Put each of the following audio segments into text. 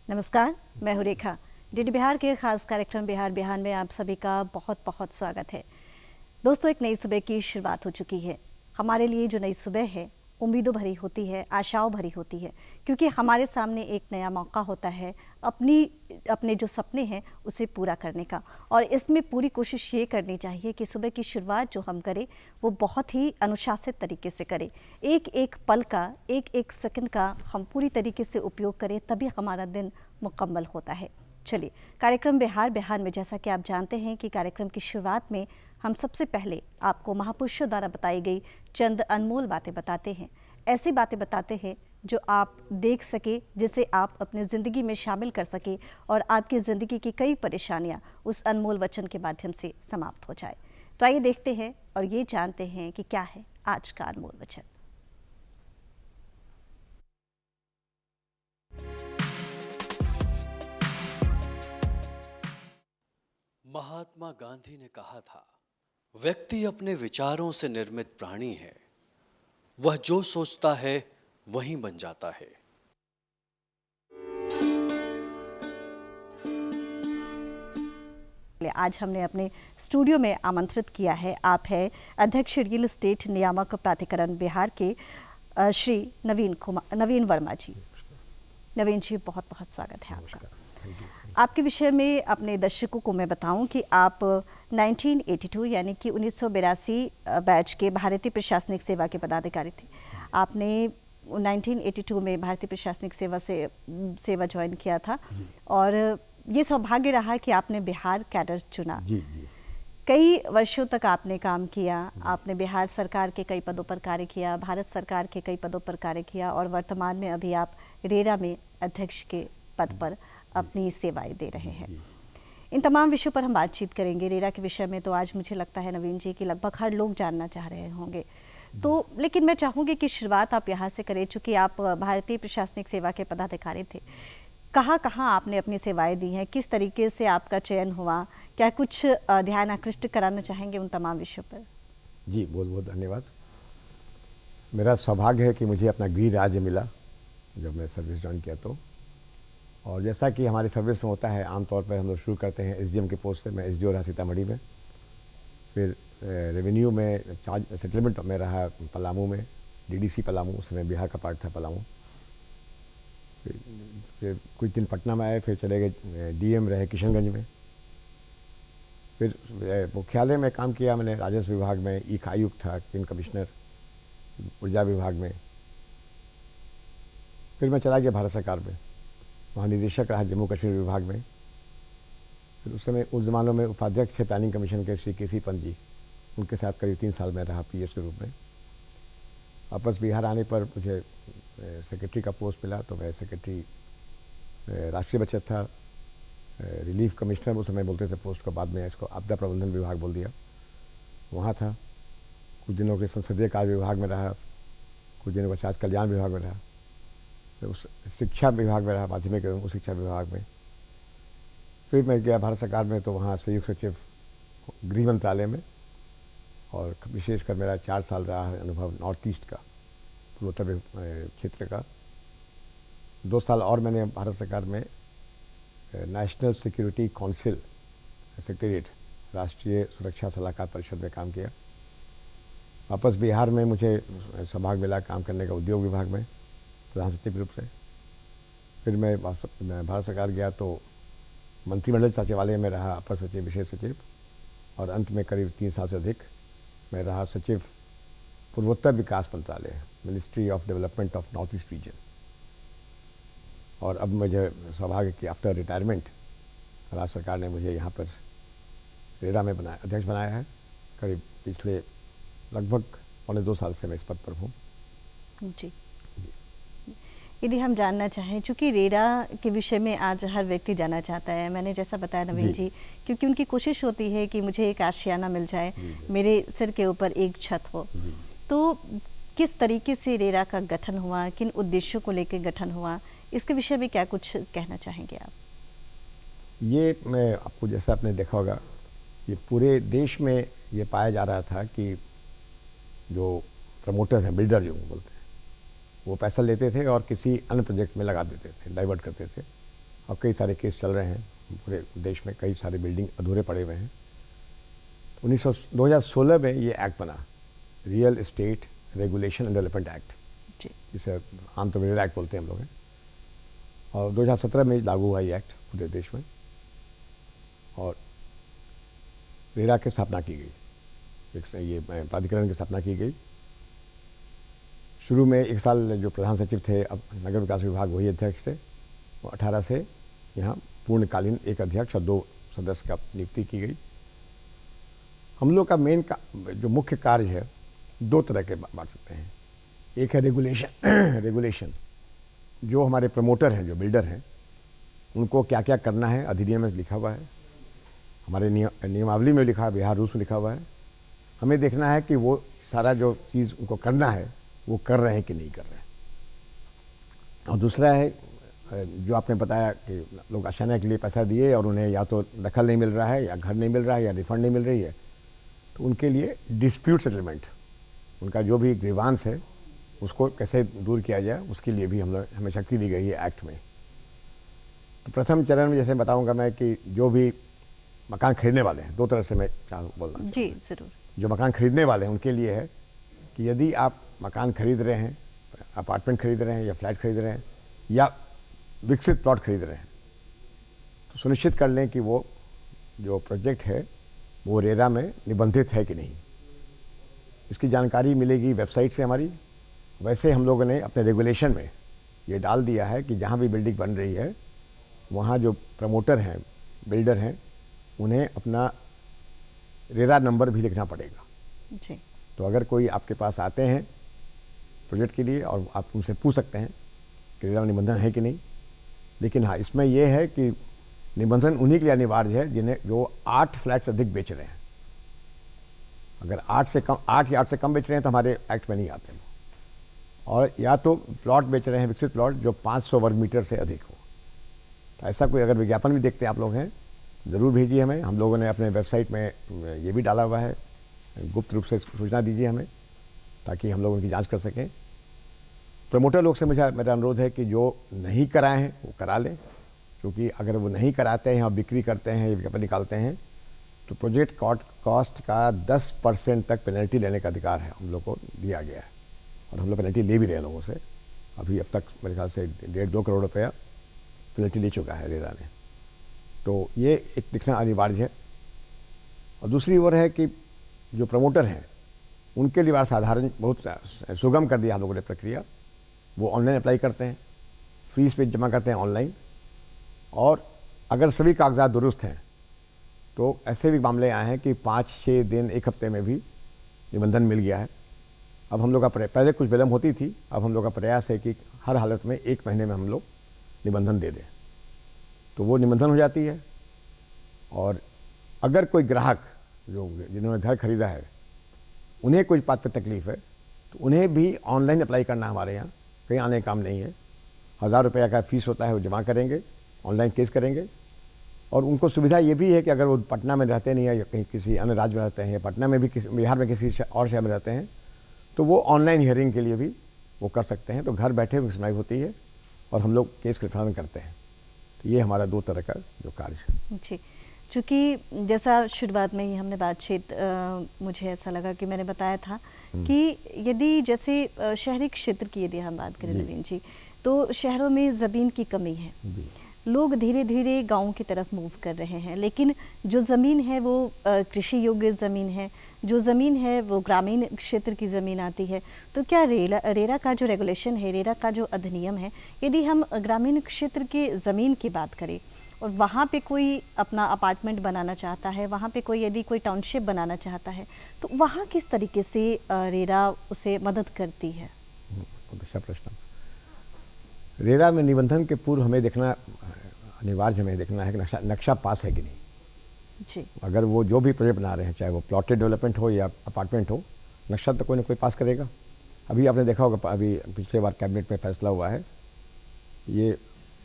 नमस्कार, मैं हूँ रेखा। डीडी बिहार के खास कार्यक्रम बिहार बिहान में आप सभी का बहुत बहुत स्वागत है। दोस्तों, एक नई सुबह की शुरुआत हो चुकी है। हमारे लिए जो नई सुबह है उम्मीदों भरी होती है, आशाओं भरी होती है, क्योंकि हमारे सामने एक नया मौका होता है अपने जो सपने हैं उसे पूरा करने का। और इसमें पूरी कोशिश ये करनी चाहिए कि सुबह की शुरुआत जो हम करें वो बहुत ही अनुशासित तरीके से करें। एक एक पल का, एक एक सेकंड का हम पूरी तरीके से उपयोग करें, तभी हमारा दिन मुकम्मल होता है। चलिए, कार्यक्रम बिहार बिहार में जैसा कि आप जानते हैं कि कार्यक्रम की शुरुआत में हम सबसे पहले आपको महापुरुषों द्वारा बताई गई चंद अनमोल बातें बताते हैं। ऐसी बातें बताते हैं जो आप देख सके, जिसे आप अपनी ज़िंदगी में शामिल कर सके और आपकी ज़िंदगी की कई परेशानियां उस अनमोल वचन के माध्यम से समाप्त हो जाए। तो आइए देखते हैं और ये जानते हैं कि क्या है आज का अनमोल वचन। महात्मा गांधी ने कहा था, व्यक्ति अपने विचारों से निर्मित प्राणी है। वह जो सोचता है वही बन जाता है। आज हमने अपने स्टूडियो में आमंत्रित किया है, आप है अध्यक्ष रियल एस्टेट नियामक प्राधिकरण बिहार के श्री नवीन वर्मा जी। नवीन जी, बहुत बहुत स्वागत है आपका। आपके विषय में अपने दर्शकों को मैं बताऊं कि आप 1982 यानी कि 1982 बैच के भारतीय प्रशासनिक सेवा के पदाधिकारी थे। आपने 1982 में भारतीय प्रशासनिक सेवा ज्वाइन किया था और ये सौभाग्य रहा कि आपने बिहार कैडर चुना। जी जी। कई वर्षों तक आपने काम किया, आपने बिहार सरकार के कई पदों पर कार्य किया, भारत सरकार के कई पदों पर कार्य किया और वर्तमान में अभी आप रेरा में अध्यक्ष के पद पर अपनी सेवाएं दे रहे हैं। इन तमाम विषयों पर हम बातचीत करेंगे। रेरा के विषय में तो आज मुझे लगता है नवीन जी कि लगभग हर लोग जानना चाह रहे होंगे, तो लेकिन मैं चाहूँगी कि शुरुआत आप यहाँ से करें, चूँकि आप भारतीय प्रशासनिक सेवा के पदाधिकारी थे। कहाँ कहाँ आपने अपनी सेवाएं दी हैं, किस तरीके से आपका चयन हुआ, क्या कुछ ध्यान आकृष्ट कराना चाहेंगे उन तमाम विषयों पर? जी, बहुत बहुत धन्यवाद। मेरा सौभाग्य है कि मुझे अपना गृह राज्य मिला जब मैं सर्विस ज्वाइन किया तो। और जैसा कि हमारी सर्विस में होता है, आमतौर पर हम लोग शुरू करते हैं एसडीएम के पोस्ट से। मैं एसडीओ रहा सीतामढ़ी में, फिर रेवेन्यू में चार्ज सेटलमेंट में रहा पलामू में, डीडीसी पलामू, उस समय बिहार का पार्ट था पलामू। फिर कुछ दिन पटना में आए, फिर चले गए डीएम रहे किशनगंज में। फिर मुख्यालय में काम किया मैंने, राजस्व विभाग में ईक आयुक्त था, किन कमिश्नर ऊर्जा विभाग में। फिर मैं चला गया भारत सरकार में, वहाँ निदेशक रहा जम्मू कश्मीर विभाग में। फिर उस समय उस ज़मानों में उपाध्यक्ष थे प्लानिंग कमीशन के श्री केसी पंत जी, उनके साथ करीब 3 साल में रहा पीएस के रूप में। वापस बिहार आने पर मुझे सेक्रेटरी का पोस्ट मिला, तो मैं सेक्रेटरी राष्ट्रीय बचत था, रिलीफ कमिश्नर उस समय बोलते थे पोस्ट को, बाद में इसको आपदा प्रबंधन विभाग बोल दिया, वहाँ था। कुछ दिनों के संसदीय कार्य विभाग में रहा, कुछ दिनों के साथ कल्याण विभाग में रहा, फिर उस शिक्षा विभाग में रहा, माध्यमिक एवं उच्च शिक्षा विभाग में। फिर मैं गया भारत सरकार में, तो वहाँ संयुक्त सचिव गृह मंत्रालय में, और विशेषकर मेरा 4 साल रहा है अनुभव नॉर्थ ईस्ट का, पूर्वोत्तर क्षेत्र का। 2 साल और मैंने भारत सरकार में नेशनल सिक्योरिटी काउंसिल सेक्रेटरीट, राष्ट्रीय सुरक्षा सलाहकार परिषद में काम किया। वापस बिहार में मुझे सौभाग्य मिला काम करने का उद्योग विभाग में प्रधान सचिव के रूप से। फिर मैं भारत सरकार गया तो मंत्रिमंडल सचिवालय में रहा अपर सचिव, विशेष सचिव, और अंत में करीब 3 साल से अधिक मैं रहा सचिव पूर्वोत्तर विकास मंत्रालय, ministry of development of north east region. और अब मुझे सौभाग्य कि आफ्टर रिटायरमेंट राज्य सरकार ने मुझे यहाँ पर रेरा में अध्यक्ष बनाया है। करीब पिछले लगभग 2.25 साल से मैं इस पद पर हूँ। जी, यदि हम जानना चाहें, चूँकि रेरा के विषय में आज हर व्यक्ति जानना चाहता है, मैंने जैसा बताया नवीन जी, क्योंकि उनकी कोशिश होती है कि मुझे एक आशियाना मिल जाए, मेरे सिर के ऊपर एक छत हो। तो किस तरीके से रेरा का गठन हुआ, किन उद्देश्यों को लेकर गठन हुआ, इसके विषय में क्या कुछ कहना चाहेंगे आप? ये मैं आपको, जैसा आपने देखा होगा, ये पूरे देश में ये पाया जा रहा था कि जो प्रमोटर्स हैं, बिल्डर जो बोलते हैं, वो पैसा लेते थे और किसी अन्य प्रोजेक्ट में लगा देते थे, डाइवर्ट करते थे, और कई सारे केस चल रहे हैं पूरे देश में, कई सारे बिल्डिंग अधूरे पड़े हुए हैं। 2016 में ये एक्ट बना, real estate regulation and development act, जी जिसे आमतौर पर रेरा एक्ट बोलते हैं हम लोग हैं। और 2017 में लागू हुआ ये एक्ट पूरे देश में, और रेरा की स्थापना की गई, ये प्राधिकरण की स्थापना की गई। शुरू में 1 साल जो प्रधान सचिव थे, अब नगर विकास विभाग वही अध्यक्ष थे, वो 18 से यहाँ पूर्णकालीन एक अध्यक्ष और 2 सदस्य का नियुक्ति की गई। हम लोग का मेन जो मुख्य कार्य है 2 तरह के बांट सकते हैं। एक है रेगुलेशन, जो हमारे प्रमोटर हैं, जो बिल्डर हैं, उनको क्या क्या करना है अधिनियम में लिखा हुआ है, हमारे नियमावली में लिखा है, बिहार रूल्स में लिखा हुआ है। हमें देखना है कि वो सारा जो चीज़ उनको करना है वो कर रहे हैं कि नहीं कर रहे हैं। और दूसरा है जो आपने बताया कि लोग आसानी के लिए पैसा दिए और उन्हें या तो दखल नहीं मिल रहा है, या घर नहीं मिल रहा है, या रिफंड नहीं मिल रही है, तो उनके लिए डिस्प्यूट सेटलमेंट, उनका जो भी ग्रीवांस है उसको कैसे दूर किया जाए, उसके लिए भी हमें शक्ति दी गई है एक्ट में। तो प्रथम चरण में जैसे बताऊंगा मैं कि जो भी मकान खरीदने वाले हैं, 2 तरह से मैं बोलना जी ज़रूर। जो मकान खरीदने वाले हैं उनके लिए है कि यदि आप मकान खरीद रहे हैं, अपार्टमेंट खरीद रहे हैं, या फ्लैट खरीद रहे हैं, या विकसित प्लॉट खरीद रहे हैं, तो सुनिश्चित कर लें कि वो जो प्रोजेक्ट है वो रेरा में निबंधित है कि नहीं। इसकी जानकारी मिलेगी वेबसाइट से हमारी। वैसे हम लोगों ने अपने रेगुलेशन में ये डाल दिया है कि जहाँ भी बिल्डिंग बन रही है वहाँ जो प्रमोटर हैं, बिल्डर हैं, उन्हें अपना रेरा नंबर भी लिखना पड़ेगा। जी तो अगर कोई आपके पास आते हैं प्रोजेक्ट के लिए और आप उनसे पूछ सकते हैं कि रेरा निबंधन है कि नहीं। लेकिन हाँ, इसमें यह है कि निबंधन उन्हीं के लिए अनिवार्य है जिन्हें जो 8 फ्लैट से अधिक बेच रहे हैं। अगर 8 या 8 से कम बेच रहे हैं तो हमारे एक्ट में नहीं आते हैं। और या तो प्लॉट बेच रहे हैं, विकसित प्लॉट, जो 500 वर्ग मीटर से अधिक हो। तो ऐसा कोई अगर विज्ञापन भी देखते हैं आप लोग हैं, ज़रूर भेजिए हमें। हम लोगों ने अपने वेबसाइट में ये भी डाला हुआ है, गुप्त रूप से सूचना दीजिए हमें, ताकि हम लोग उनकी जांच कर सकें। प्रमोटर लोग से मेरा अनुरोध है कि जो नहीं कराए हैं वो करा लें, क्योंकि अगर वो नहीं कराते हैं और बिक्री करते हैं या विज्ञापन निकालते हैं तो प्रोजेक्ट कॉस्ट का 10% तक पेनल्टी लेने का अधिकार है, हम लोग को दिया गया है। और हम लोग पेनल्टी ले भी रहे हैं लोगों से। अभी अब तक मेरे ख्याल से 1.5-2 करोड़ रुपया पेनल्टी ले चुका है रेरा ने। तो ये एक दिखना अनिवार्य है। और दूसरी ओर है कि जो प्रमोटर हैं उनके लिए बड़ा साधारण, बहुत सुगम कर दिया हम लोगों ने प्रक्रिया। वो ऑनलाइन अप्लाई करते हैं, फीस पे जमा करते हैं ऑनलाइन, और अगर सभी कागजात दुरुस्त हैं तो ऐसे भी मामले आए हैं कि 5-6 दिन, 1 हफ्ते में भी निबंधन मिल गया है। अब हम लोग का पहले कुछ विलम्ब होती थी, अब हम लोग का प्रयास है कि हर हालत में 1 महीने में हम लोग निबंधन दे दें, तो वो निबंधन हो जाती है। और अगर कोई ग्राहक जिन्होंने घर खरीदा है उन्हें कोई बात पर तकलीफ़ है तो उन्हें भी ऑनलाइन अप्लाई करना, हमारे यहाँ कहीं आने का काम नहीं है। 1000 रुपये का फीस होता है, वो जमा करेंगे, ऑनलाइन केस करेंगे। और उनको सुविधा ये भी है कि अगर वो पटना में रहते नहीं है या कहीं किसी अन्य राज्य में रहते हैं, या पटना में भी बिहार में किसी और शहर में रहते हैं, तो वो ऑनलाइन हियरिंग के लिए भी वो कर सकते हैं। तो घर बैठे हुए सुनवाई होती है और हम लोग केस निष्पादन करते हैं। तो ये हमारा 2 तरह का जो कार्य है। जी, चूँकि जैसा शुरुआत में ही हमने बातचीत, मुझे ऐसा लगा कि मैंने बताया था कि यदि जैसे शहरी क्षेत्र की यदि हम बात करें नवीन जी, तो शहरों में ज़मीन की कमी है। लोग धीरे धीरे गाँव की तरफ मूव कर रहे हैं, लेकिन जो ज़मीन है वो कृषि योग्य ज़मीन है, जो ज़मीन है वो ग्रामीण क्षेत्र की ज़मीन आती है। तो क्या रेरा का जो रेगुलेशन है, रेरा का जो अधिनियम है, यदि हम ग्रामीण क्षेत्र के ज़मीन की बात करें और वहाँ पे कोई अपना अपार्टमेंट बनाना चाहता है, वहाँ पे कोई यदि कोई टाउनशिप बनाना चाहता है, तो वहाँ किस तरीके से रेरा उसे मदद करती है? अच्छा प्रश्न। रेरा में निबंधन के पूर्व हमें देखना अनिवार्य, हमें देखना है कि नक्शा पास है कि नहीं। जी। अगर वो जो भी प्रोजेक्ट बना रहे हैं, चाहे वो प्लॉटेड डेवलपमेंट हो या अपार्टमेंट हो, नक्शा तो कोई ना कोई पास करेगा। अभी आपने देखा होगा, अभी पिछले बार कैबिनेट में फैसला हुआ है, ये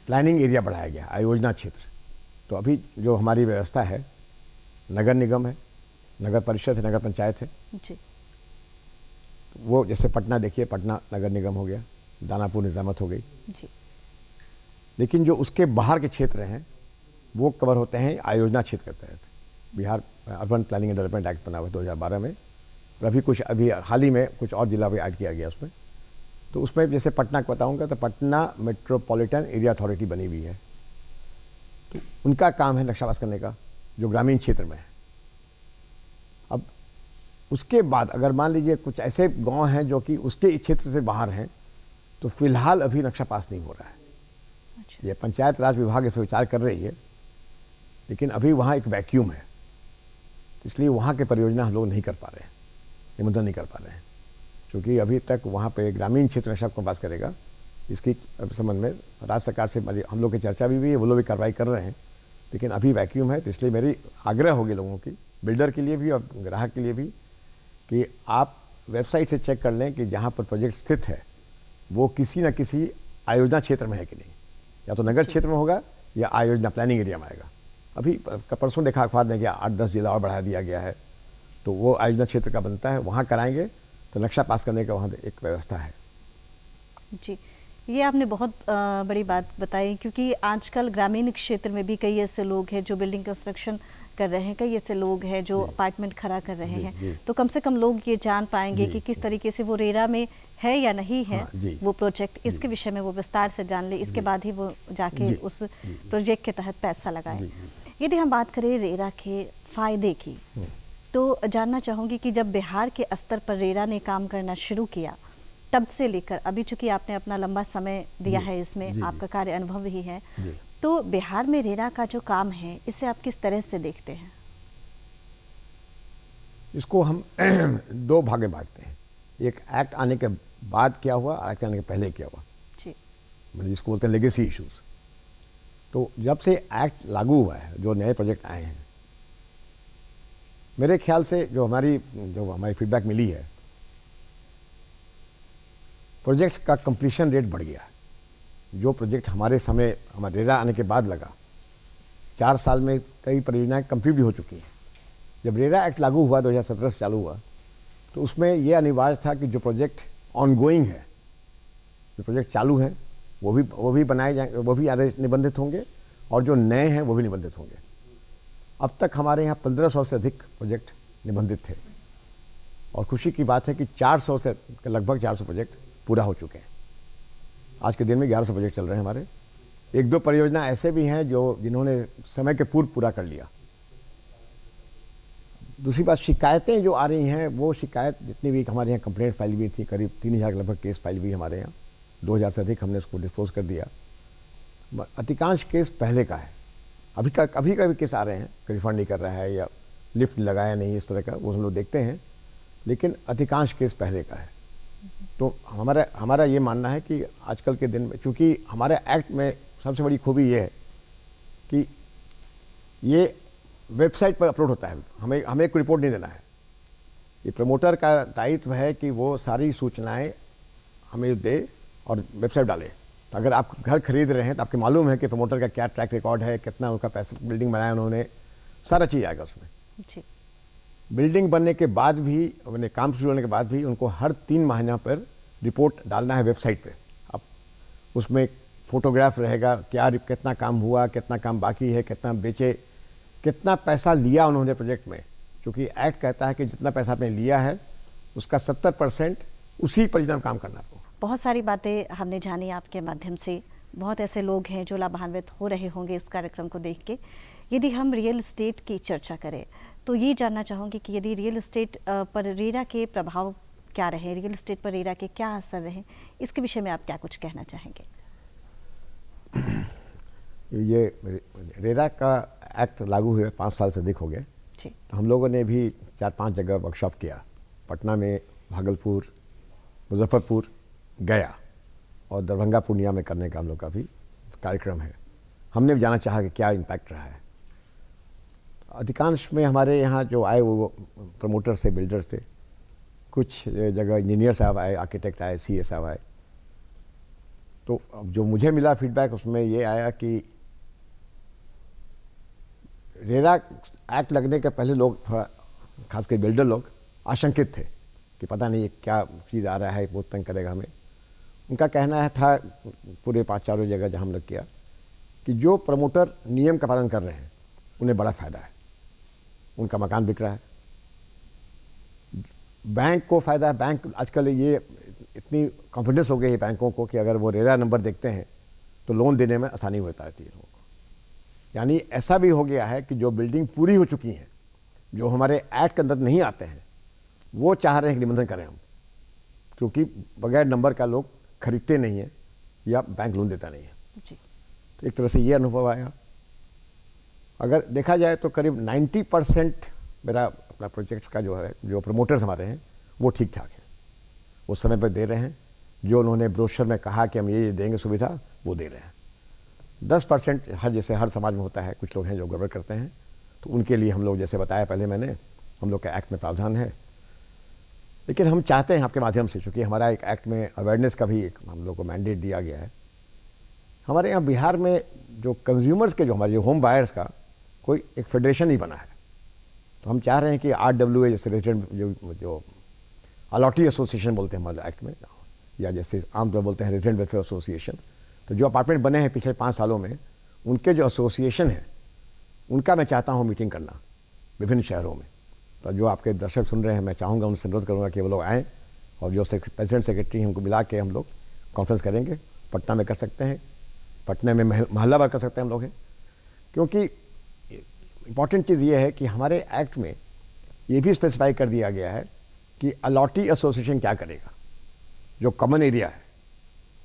प्लानिंग एरिया बढ़ाया गया, आयोजना क्षेत्र। तो अभी जो हमारी व्यवस्था है, नगर निगम है, नगर परिषद है, नगर पंचायत है जी। वो जैसे पटना देखिए, पटना नगर निगम हो गया, दानापुर निजामत हो गई। जी। लेकिन जो उसके बाहर के क्षेत्र हैं वो कवर होते हैं आयोजना क्षेत्र के तहत। Bihar urban planning and development act बना हुआ 2012 में, और अभी हाल ही में कुछ और जिला भी ऐड किया गया उसमें। तो उसमें जैसे पटना को बताऊंगा तो पटना मेट्रोपॉलिटन एरिया अथॉरिटी बनी हुई है, तो उनका काम है नक्शा पास करने का, जो ग्रामीण क्षेत्र में है। अब उसके बाद अगर मान लीजिए कुछ ऐसे गांव हैं जो कि उसके क्षेत्र से बाहर हैं, तो फिलहाल अभी नक्शा पास नहीं हो रहा है। अच्छा। ये पंचायत राज विभाग इस पर विचार कर रही है, लेकिन अभी वहाँ एक वैक्यूम है, इसलिए वहाँ के परियोजना हम लोग नहीं कर पा रहे हैं, निबंधन नहीं कर पा रहे हैं, क्योंकि अभी तक वहाँ पे ग्रामीण क्षेत्र नक्शा को पास करेगा। इसकी संबंध में राज्य सरकार से हम लोग की चर्चा भी हुई है, वो लोग भी कार्रवाई कर रहे हैं, लेकिन अभी वैक्यूम है। तो इसलिए मेरी आग्रह होगी लोगों की, बिल्डर के लिए भी और ग्राहक के लिए भी, कि आप वेबसाइट से चेक कर लें कि जहाँ पर प्रोजेक्ट स्थित है वो किसी न किसी आयोजना क्षेत्र में है कि नहीं, या तो नगर क्षेत्र में होगा या आयोजना प्लानिंग एरिया में आएगा। अभी परसों देखा अखबार में गया 8-10 जिला और बढ़ा दिया गया है, तो वो आयोजना क्षेत्र का बनता है, वहाँ कराएंगे तो नक्शा पास करने का वहाँ एक व्यवस्था है। जी, ये आपने बहुत बड़ी बात बताई, क्योंकि आजकल ग्रामीण क्षेत्र में भी कई ऐसे लोग हैं जो बिल्डिंग कंस्ट्रक्शन कर रहे हैं, कई ऐसे लोग हैं जो अपार्टमेंट खड़ा कर रहे हैं, तो कम से कम लोग ये जान पाएंगे कि किस तरीके से वो रेरा में है या नहीं है वो प्रोजेक्ट, इसके विषय में वो विस्तार से जान ले, इसके बाद ही वो जाके उस प्रोजेक्ट के तहत पैसा लगाए। यदि हम बात करें रेरा के फायदे की, तो जानना चाहूँगी कि जब बिहार के स्तर पर रेरा ने काम करना शुरू किया, तब से लेकर अभी, चूंकि आपने अपना लंबा समय दिया है इसमें, आपका कार्य अनुभव भी है, तो बिहार में रेरा का जो काम है इसे आप किस तरह से देखते हैं? इसको हम 2 भाग में बांटते हैं। एक एक्ट आने के बाद क्या हुआ और एक्ट आने के पहले क्या हुआ, मतलब जिसको बोलते हैं लेगेसी इश्यूज। तो जब से एक्ट लागू हुआ है, जो नए प्रोजेक्ट आए हैं, मेरे ख्याल से जो हमारी फीडबैक मिली है, प्रोजेक्ट्स का कंप्लीशन रेट बढ़ गया है। जो प्रोजेक्ट हमारे रेरा आने के बाद लगा, 4 साल में कई परियोजनाएं कंप्लीट भी हो चुकी हैं। जब रेरा एक्ट लागू हुआ 2017 से चालू हुआ, तो उसमें यह अनिवार्य था कि जो प्रोजेक्ट ऑनगोइंग है, जो प्रोजेक्ट चालू हैं, वो भी बनाए जाएंगे, वो भी निबंधित होंगे, और जो नए हैं वो भी निबंधित होंगे। अब तक हमारे यहाँ 1500 से अधिक प्रोजेक्ट निबंधित थे, और खुशी की बात है कि 400 से लगभग 400 प्रोजेक्ट पूरा हो चुके हैं। आज के दिन में 1100 प्रोजेक्ट चल रहे हैं हमारे। 1-2 परियोजना ऐसे भी हैं जिन्होंने समय के पूर्व पूरा कर लिया। दूसरी बात, शिकायतें जो आ रही हैं, वो शिकायत जितनी भी हमारे यहाँ कंप्लेंट फाइल हुई थी, करीब 3000 के लगभग केस फाइल हुई हमारे यहाँ, 2000 से अधिक हमने उसको डिस्पोज कर दिया। अधिकांश केस पहले का है। अभी का भी केस आ रहे हैं कि रिफंड नहीं कर रहा है या लिफ्ट लगाया नहीं, इस तरह का, वो हम लोग देखते हैं, लेकिन अधिकांश केस पहले का है। तो हमारा ये मानना है कि आजकल के दिन में, चूँकि हमारे एक्ट में सबसे बड़ी खूबी ये है कि ये वेबसाइट पर अपलोड होता है, हमें एक रिपोर्ट नहीं देना है। ये प्रमोटर का दायित्व है कि वो सारी सूचनाएं हमें दे और वेबसाइट डाले। तो अगर आप घर खरीद रहे हैं तो आपको मालूम है कि प्रमोटर का क्या ट्रैक रिकॉर्ड है, कितना उनका पैसा बिल्डिंग बनाया उन्होंने, सारा चीज़ आएगा उसमें। जी। बिल्डिंग बनने के बाद भी, अपने काम शुरू होने के बाद भी, उनको हर 3 महीना पर रिपोर्ट डालना है वेबसाइट पे। अब उसमें फोटोग्राफ रहेगा, कितना काम हुआ, कितना काम बाकी है, कितना बेचे, कितना पैसा लिया उन्होंने प्रोजेक्ट में, क्योंकि एक्ट कहता है कि जितना पैसा आपने लिया है उसका 70% उसी परियोजना में काम करना है। बहुत सारी बातें हमने जानी आपके माध्यम से। बहुत ऐसे लोग हैं जो लाभान्वित हो रहे होंगे इस कार्यक्रम को देख के। यदि हम रियल एस्टेट की चर्चा करें, तो ये जानना चाहूँगी कि यदि रियल एस्टेट पर रेरा के प्रभाव क्या रहे, रियल एस्टेट पर रेरा के क्या असर रहे, इसके विषय में आप क्या कुछ कहना चाहेंगे? ये रेरा का एक्ट लागू हुए 5 साल से अधिक हो गए, तो हम लोगों ने भी 4-5 जगह वर्कशॉप किया। पटना में, भागलपुर, मुजफ्फरपुर, गया और दरभंगा, पूर्णिया में करने का हम लोग का भी कार्यक्रम है। हमने भी जानना चाहा कि क्या इम्पैक्ट रहा है। अधिकांश में हमारे यहाँ जो आए वो प्रमोटर से, बिल्डर से, कुछ जगह इंजीनियर साहब आए, आर्किटेक्ट आए, CA साहब आए। तो जो मुझे मिला फीडबैक, उसमें ये आया कि रेरा एक्ट लगने के पहले लोग थोड़ा, खासकर बिल्डर लोग, आशंकित थे कि पता नहीं क्या चीज़ आ रहा है, बहुत तंग करेगा हमें। उनका कहना था, पूरे 5-4 जगह जहाँ हम लोग किया, कि जो प्रमोटर नियम का पालन कर रहे हैं उन्हें बड़ा फ़ायदा है, उनका मकान बिक रहा है, बैंक को फ़ायदा है। बैंक आजकल ये इतनी कॉन्फिडेंस हो गई है बैंकों को कि अगर वो रेरा नंबर देखते हैं तो लोन देने में आसानी होता है लोगों को। यानी ऐसा भी हो गया है कि जो बिल्डिंग पूरी हो चुकी हैं, जो हमारे एक्ट के अंदर नहीं आते हैं, वो चाह रहे हैं कि निबंधन करें हम, क्योंकि बगैर नंबर का लोग खरीदते नहीं हैं या बैंक लोन देता नहीं है। जी। तो एक तरह से ये अनुभव आया। अगर देखा जाए तो करीब 90% मेरा अपना प्रोजेक्ट्स का जो है, जो प्रमोटर्स हमारे हैं वो ठीक ठाक हैं, वो समय पर दे रहे हैं। जो उन्होंने ब्रोशर में कहा कि हम ये देंगे सुविधा, वो दे रहे हैं। 10% जैसे हर समाज में होता है, कुछ लोग हैं जो गड़बड़ करते हैं, तो उनके लिए हम लोग, जैसे बताया पहले मैंने, हम लोग का एक्ट में प्रावधान है। लेकिन हम चाहते हैं आपके माध्यम से, चूँकि हमारा एक एक्ट में अवेयरनेस का भी एक हम लोग को मैंडेट दिया गया है। हमारे यहाँ बिहार में जो कंज्यूमर्स के, जो हमारे होम बायर्स का कोई एक फेडरेशन नहीं बना है, तो हम चाह रहे हैं कि RWA जैसे रेजिडेंट जो अलॉटी एसोसिएशन बोलते हैं हमारे एक्ट में, या जैसे आमतौर बोलते हैं रेजिडेंट वेलफेयर एसोसिएशन, तो जो अपार्टमेंट बने हैं पिछले 5 सालों में, उनके जो एसोसिएशन है उनका मैं चाहता हूँ मीटिंग करना विभिन्न शहरों में। तो जो आपके दर्शक सुन रहे हैं, मैं चाहूँगा, उनसे अनुरोध करूँगा कि वो लोग आएँ, और जो प्रेसिडेंट सेक्रेटरी हमको मिला के हम लोग कॉन्फ्रेंस करेंगे। पटना में कर सकते हैं, पटना में मोहल्ला भर कर सकते हैं हम लोग हैं, क्योंकि इम्पॉर्टेंट चीज़ ये है कि हमारे एक्ट में ये भी स्पेसिफाई कर दिया गया है कि अलॉटी एसोसिएशन क्या करेगा। जो कॉमन एरिया है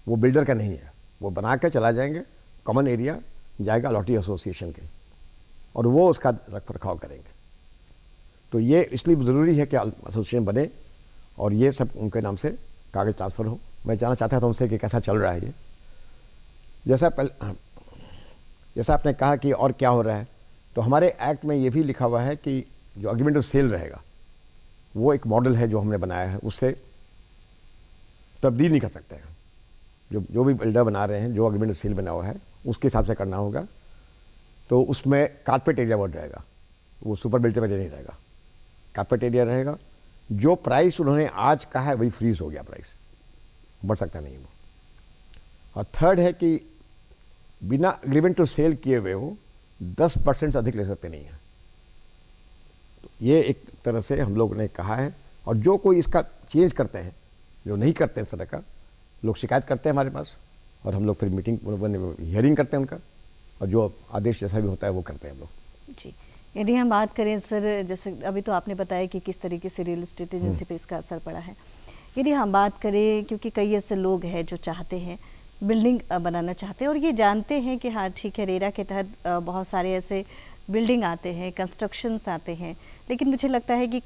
वो बिल्डर का नहीं है, वो बना के चला जाएंगे, कॉमन एरिया जाएगा अलॉटी एसोसिएशन के, और वो उसका रख रखाव करेंगे। तो ये इसलिए ज़रूरी है कि एसोसिएशन बने और ये सब उनके नाम से कागज़ ट्रांसफ़र हो। मैं जानना चाहता था उनसे कि कैसा चल रहा है ये। जैसा आपने कहा कि और क्या हो रहा है, तो हमारे एक्ट में ये भी लिखा हुआ है कि जो एग्रीमेंट ऑफ सेल रहेगा, वो एक मॉडल है जो हमने बनाया है, उससे तब्दील नहीं कर सकते हैं। जो भी बिल्डर बना रहे हैं, जो एग्रीमेंट ऑफ सेल बना हुआ है उसके हिसाब से करना होगा। तो उसमें कारपेट एरिया वर्ड रहेगा, वो सुपर बिल्डर एरिया नहीं रहेगा, कारपेट एरिया रहेगा। जो प्राइस उन्होंने आज कहा है वही फ्रीज हो गया, प्राइस बढ़ सकता नहीं वो। और थर्ड है कि बिना एग्रीमेंट टू सेल किए हुए वो 10% से अधिक ले सकते नहीं हैं। तो ये एक तरह से हम लोग ने कहा है, और जो कोई इसका चेंज करते हैं, जो नहीं करते इस तरह का, लोग शिकायत करते हैं हमारे पास, और हम लोग फिर मीटिंग हियरिंग करते हैं उनका, और जो आदेश जैसा भी होता है वो करते हैं हम लोग। जी। यदि हम बात करें सर, जैसे अभी तो आपने बताया कि किस तरीके से रियल एस्टेट एजेंसी पे इसका असर पड़ा है। यदि हम बात करें, क्योंकि कई ऐसे लोग हैं जो चाहते हैं बिल्डिंग बनाना चाहते हैं, और ये जानते हैं कि हाँ ठीक है, रेरा के तहत बहुत सारे ऐसे बिल्डिंग आते हैं, कंस्ट्रक्शंस आते हैं, लेकिन मुझे लगता है कि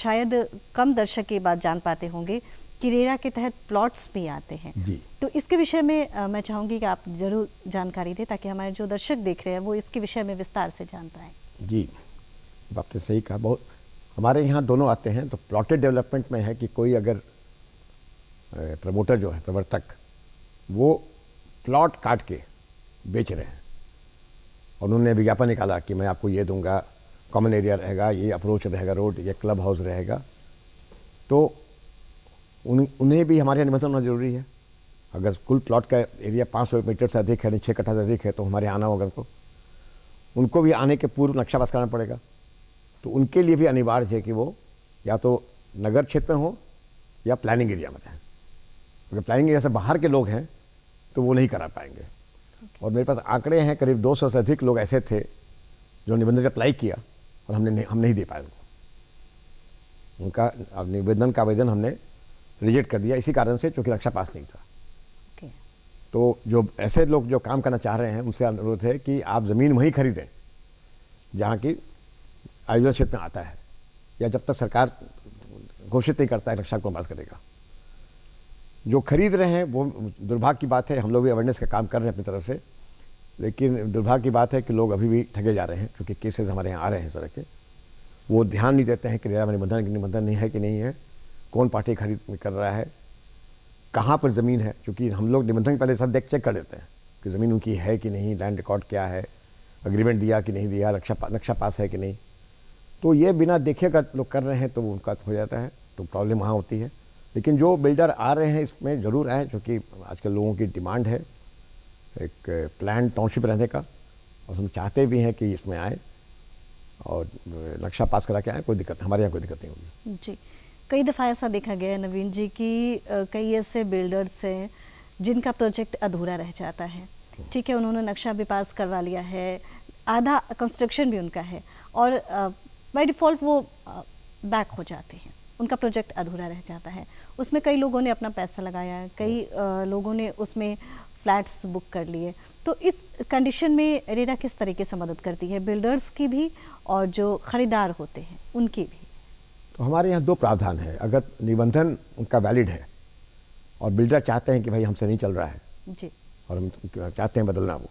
शायद कम दर्शक ये बात जान पाते होंगे कि रेरा के तहत प्लॉट्स भी आते हैं। जी। तो इसके विषय में मैं चाहूँगी कि आप ज़रूर जानकारी दें, ताकि हमारे जो दर्शक देख रहे हैं वो इसके विषय में विस्तार से जान पाएँ। जी, आपने सही कहा। बहुत हमारे यहाँ दोनों आते हैं। तो प्लॉटेड डेवलपमेंट में है कि कोई अगर प्रमोटर जो है, प्रवर्तक, वो प्लॉट काट के बेच रहे हैं, और उन्होंने विज्ञापन निकाला कि मैं आपको ये दूंगा, कॉमन एरिया रहेगा, ये अप्रोच रहेगा रोड, ये क्लब हाउस रहेगा, तो उन्हें भी हमारे यहाँ निमंत्रण होना जरूरी है। अगर कुल प्लॉट का एरिया 500 मीटर से अधिक है, 6 कट्ठा से अधिक है, तो हमारे आना होगा तो उनको भी आने के पूर्व नक्शा पास करना पड़ेगा। तो उनके लिए भी अनिवार्य है कि वो या तो नगर क्षेत्र में हो या प्लानिंग एरिया में रहें। अगर प्लानिंग एरिया से बाहर के लोग हैं तो वो नहीं करा पाएंगे। और मेरे पास आंकड़े हैं, करीब 200 से अधिक लोग ऐसे थे जो निबंधन अप्लाई किया और हम नहीं दे पाए उनका निवेदन का आवेदन हमने रिजेक्ट कर दिया, इसी कारण से क्योंकि नक्शा पास नहीं था। तो जो ऐसे लोग जो काम करना चाह रहे हैं उनसे अनुरोध है कि आप ज़मीन वहीं खरीदें जहाँ की आयोजन क्षेत्र में आता है, या जब तक सरकार घोषित नहीं करता है नक्शा को पास करेगा। जो खरीद रहे हैं वो दुर्भाग्य की बात है, हम लोग भी अवेयरनेस का काम कर रहे हैं अपनी तरफ से, लेकिन दुर्भाग्य की बात है कि लोग अभी भी ठगे जा रहे हैं, क्योंकि केसेस हमारे यहाँ आ रहे हैं इस तरह के। वो ध्यान नहीं देते हैं कि रेरा में निबंधन नहीं है कि नहीं है, कौन पार्टी खरीद कर रहा है, कहाँ पर ज़मीन है। क्योंकि हम लोग निबंधन पहले सब चेक कर देते हैं कि ज़मीन उनकी है कि नहीं, लैंड रिकॉर्ड क्या है, एग्रीमेंट दिया कि नहीं दिया, नक्शा पास है कि नहीं। तो ये बिना देखे अगर लोग कर रहे हैं तो उनका हो जाता है, तो प्रॉब्लम वहाँ होती है। लेकिन जो बिल्डर आ रहे हैं इसमें ज़रूर आए, क्योंकि आजकल लोगों की डिमांड है। एक प्लान टाउनशिप रहने का, और हम चाहते भी हैं कि इसमें आए और नक्शा पास करा के आए। कोई दिक्कत, हमारे यहाँ कोई दिक्कत नहीं होगी जी। कई दफ़ा ऐसा देखा गया है नवीन जी कि कई ऐसे बिल्डर्स हैं जिनका प्रोजेक्ट अधूरा रह जाता है। ठीक है, उन्होंने नक्शा भी पास करवा लिया है, आधा कंस्ट्रक्शन भी उनका है, और बाय डिफ़ॉल्ट वो बैक हो जाते हैं, उनका प्रोजेक्ट अधूरा रह जाता है। उसमें कई लोगों ने अपना पैसा लगाया है, कई लोगों ने उसमें फ्लैट्स बुक कर लिए। तो इस कंडीशन में रेरा किस तरीके से मदद करती है, बिल्डर्स की भी और जो ख़रीदार होते हैं उनकी भी? तो हमारे यहाँ दो प्रावधान है। अगर निबंधन उनका वैलिड है और बिल्डर चाहते हैं कि भाई हमसे नहीं चल रहा है जी, और हम चाहते हैं बदलना वो,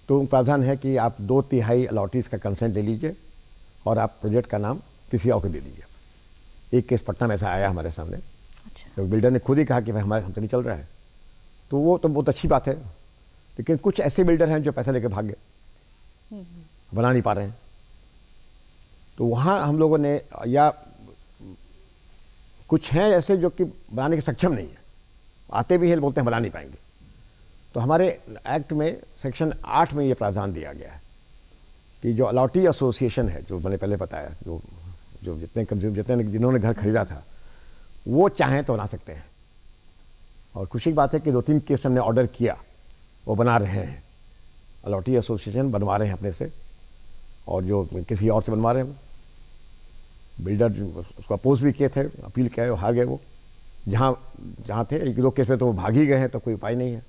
तो प्रावधान है कि आप 2/3 अलॉटीज़ का कंसेंट ले लीजिए और आप प्रोजेक्ट का नाम किसी और को दे दीजिए। एक केस पटना में ऐसा आया हमारे सामने। अच्छा। तो बिल्डर ने खुद ही कहा कि भाई हमारे हमसे नहीं चल रहा है, तो वो तो बहुत अच्छी बात है। लेकिन कुछ ऐसे बिल्डर हैं जो पैसा लेके भाग गए, बना नहीं पा रहे हैं। तो वहाँ हम लोगों ने, या कुछ हैं ऐसे जो कि बनाने के सक्षम नहीं है, आते भी हैं, बोलते हैं बना नहीं पाएंगे। तो हमारे एक्ट में सेक्शन 8 में ये प्रावधान दिया गया है कि जो अलॉटी एसोसिएशन है, जो मैंने पहले बताया, जो जितने जिन्होंने घर खरीदा था वो चाहें तो बना सकते हैं। और खुशी की बात है कि 2-3 केस हमने ऑर्डर किया, वो बना रहे हैं। अलॉटी एसोसिएशन बनवा रहे हैं अपने से, और जो किसी और से बनवा रहे हैं। बिल्डर उसको अपोज भी किए थे, अपील किया, वो हार गए। वो जहाँ थे 1-2 केस में तो वो भाग ही गए हैं, तो कोई उपाय नहीं है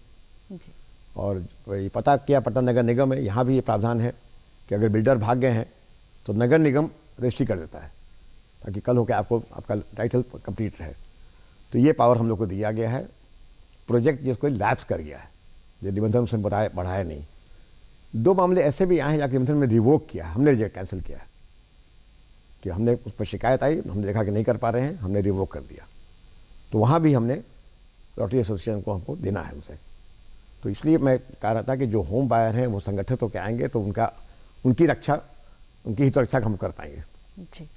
जी। और ये पता किया पटना नगर निगम है, यहाँ भी ये प्रावधान है कि अगर बिल्डर भाग गए हैं तो नगर निगम रजिस्ट्री कर देता है, ताकि कल होकर आपका टाइटल कंप्लीट रहे। तो ये पावर हम लोग को दिया गया है। प्रोजेक्ट जिसको लैप्स कर गया है, जो निबंधन से बढ़ाया नहीं। 2 मामले ऐसे भी आए हैं जाके निबंधन में रिवोक किया, हमने रिजेक्ट कैंसिल किया है कि हमने उस पर शिकायत आई, हमने देखा कि नहीं कर पा रहे हैं, हमने रिवोक कर दिया। तो वहाँ भी हमने लॉटरी एसोसिएशन को हमको देना है उनसे। तो इसलिए मैं कह रहा था कि जो होम बायर हैं वो संगठित होकर आएंगे तो उनकी रक्षा, उनकी हित रक्षा हम कर पाएंगे। जी।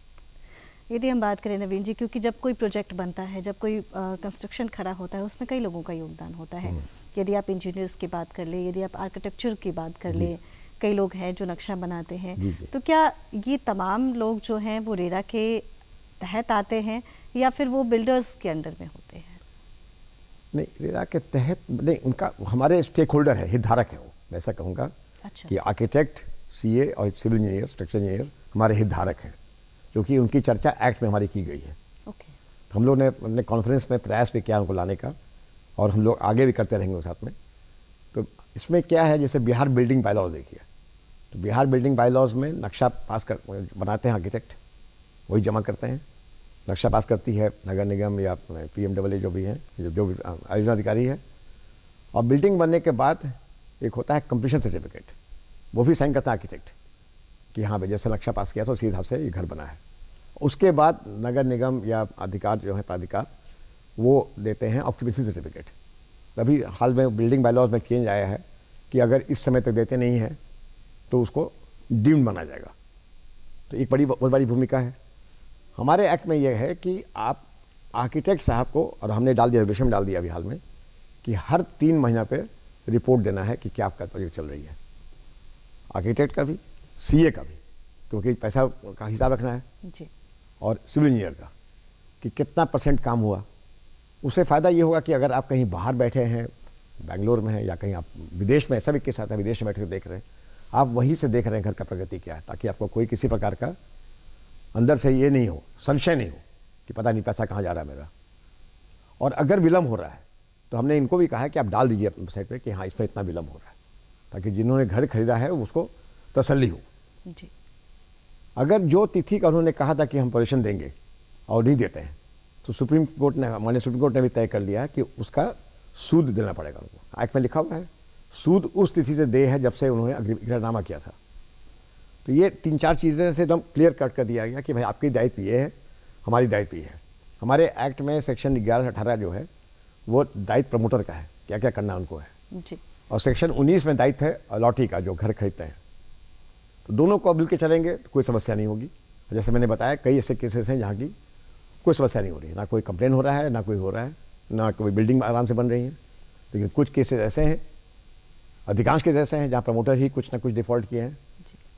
यदि हम बात करें नवीन जी, क्योंकि जब कोई प्रोजेक्ट बनता है, जब कोई कंस्ट्रक्शन खड़ा होता है, उसमें कई लोगों का योगदान होता है। यदि आप इंजीनियर्स की बात कर ले, यदि आप आर्किटेक्चर की बात कर ले, कई लोग हैं जो नक्शा बनाते हैं। तो क्या ये तमाम लोग जो हैं वो रेरा के तहत आते हैं या फिर वो बिल्डर्स के अंडर में होते हैं? नहीं, रेरा के तहत नहीं, उनका हमारे स्टेक होल्डर है, हितधारक है वो, मैं ऐसा कहूँगा। अच्छा। कि आर्किटेक्ट, सीए और सिविल इंजीनियर, स्ट्रक्चर इंजीनियर हमारे हितधारक हैं, क्योंकि उनकी चर्चा एक्ट में हमारी की गई है। ओके। तो हम लोग ने अपने कॉन्फ्रेंस में प्रयास भी किया उनको लाने का, और हम लोग आगे भी करते रहेंगे साथ में। तो इसमें क्या है, जैसे बिहार बिल्डिंग बायलॉज देखिए, तो बिहार बिल्डिंग बायलॉज में नक्शा पास कर बनाते हैं आर्किटेक्ट, वही जमा करते हैं। नक्शा पास करती है नगर निगम या PMAA जो भी हैं, जो भी आयोजन अधिकारी है। और बिल्डिंग बनने के बाद एक होता है कंप्लीशन सर्टिफिकेट, वो भी साइन करता है आर्किटेक्ट कि हाँ भाई जैसे नक्शा पास किया तो उसी हिसाब से ये घर बना है। उसके बाद नगर निगम या अधिकार जो है प्राधिकार वो देते हैं ऑक्यूपेंसी सर्टिफिकेट। अभी हाल में बिल्डिंग बायलॉज में चेंज आया है कि अगर इस समय तक देते नहीं हैं तो उसको डीम्ड माना जाएगा। तो एक बहुत बड़ी भूमिका है हमारे एक्ट में। यह है कि आप आर्किटेक्ट साहब को, और हमने डाल दिया, रेगुलेशन में डाल दिया अभी हाल में, कि हर 3 महीना पे रिपोर्ट देना है कि क्या आपका प्रोजेक्ट चल रही है, आर्किटेक्ट का भी, सीए का भी, क्योंकि पैसा का हिसाब रखना है जी। और सिविल इंजीनियर का कि कितना % काम हुआ। उससे फ़ायदा ये होगा कि अगर आप कहीं बाहर बैठे हैं, बेंगलोर में हैं या कहीं आप विदेश में, ऐसा भी केस आता है विदेश में बैठ कर देख रहे हैं, आप वहीं से देख रहे हैं घर का प्रगति क्या है, ताकि आपको कोई किसी प्रकार का अंदर से ये नहीं हो, संशय नहीं हो कि पता नहीं पैसा कहाँ जा रहा है मेरा। और अगर विलम्ब हो रहा है तो हमने इनको भी कहा है कि आप डाल दीजिए अपने वेबसाइट पे कि हाँ इसमें इतना विलम्ब हो रहा है, ताकि जिन्होंने घर खरीदा है उसको तसल्ली हो। जी। अगर जो तिथि का उन्होंने कहा था कि हम पोजीशन देंगे और नहीं देते हैं, तो सुप्रीम कोर्ट ने, हमारे सुप्रीम कोर्ट ने भी तय कर लिया है कि उसका सूद देना पड़ेगा उनको। एक्ट में लिखा हुआ है सूद उस तिथि से दे है जब से उन्होंने इकरारनामा किया था। तो ये 3-4 चीज़ें से एकदम क्लियर कट कर दिया गया कि भाई आपकी दायित्व ये है, हमारी दायित्व ये है। हमारे एक्ट में सेक्शन 11 से 18 जो है वो दायित्व प्रमोटर का है, क्या क्या करना उनको है। जी। और सेक्शन 19 में दायित्व है अलॉटी का, जो घर खरीदते हैं। तो दोनों को मिल के चलेंगे तो कोई समस्या नहीं होगी। जैसे मैंने बताया कई ऐसे केसेस हैं जहाँ की कोई समस्या नहीं हो रही, ना कोई कंप्लेन हो रहा है, ना कोई हो रहा है, ना कोई बिल्डिंग आराम से बन रही है। लेकिन कुछ केसेस ऐसे हैं अधिकांश केस ऐसे हैं जहाँ प्रमोटर ही कुछ ना कुछ डिफ़ॉल्ट किए हैं,